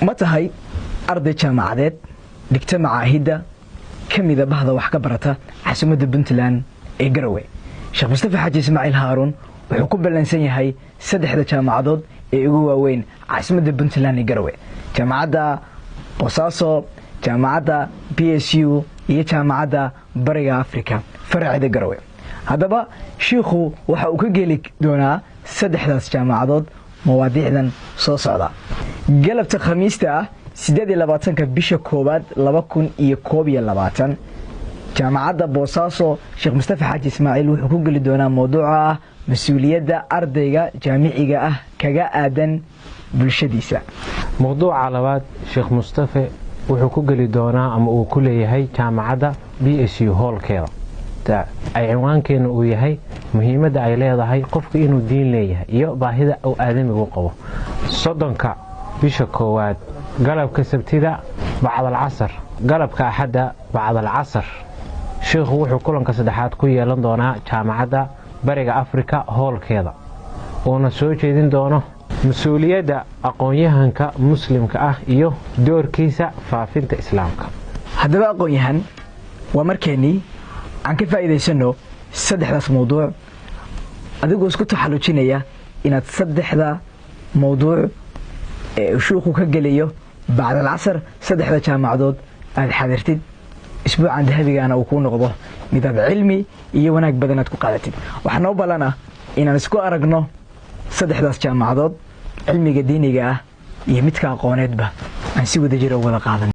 ma tahay arday jaamacadeed dhigta macaahidda kamida bahda wax ka barata caasimadda Puntland ee Garowe. Sheekh Mustafa Xaaji Ismaaciil Haaruun wuxuu ku ballansan yahay saddexda jaamacadood ee ugu waaweyn caasimadda Puntland ee Garowe: jaamacadda Boosaaso, jaamacadda PSU iyo jaamacadda Bariga Afrika faraceeda Garowe. haddaba sheekhu waxa uu ka geli doonaa saddexdaas jaamacadood mawaadiicdan soo socda. galabta khamiista 28 bisha koobaad 2021 jaamacadda Boosaaso Sheekh Mustafa Xaaji Ismaaciil wuxuu ku geli doonaa mowduuca ah mas'uuliyadda ardayga jaamiciga ah kaga aadan bulshadiisa. mowduuca labaad Sheekh Mustafa wuxuu ku geli doonaa ama uu ku leeyahay jaamacadda BSU Hallkeeda. ay cinwaankeena uu yahay muhiimadda ay leedahay qofka inuu diin leeyahay iyo baahida uu aadamigu qabo. 30 bisha koowaad galabka sabtida bacda al-casr, galabka axada bacda al-casr sheekhu wuxuu kulanka saddexaad ku yeelan doonaa jaamacadda Bariga Afrika Hallkeeda oo soo jeedin doono mas'uuliyadda aqoon-yahanka muslimka ah iyo doorkiisa faafinta islaamka. haddaba aqoon-yahan waa markeenii aan ka faa'iideysano saddexdaas mowduuc adigoo isku taxallujinaya inaad saddexda mowduuc ee sheekhu ka gelayo bacda al-casr saddexda jaamacadood aad xadirtid isbuucan dahabigaana uu ku noqdo mid aad cilmi iyo wanaag badan aad ku qaadatid. waxaan noo balana inaan isku aragno saddexdaas jaamacadood cilmiga diiniga ah iyo midka aqooneedba aan si wada jir u wada qaadan.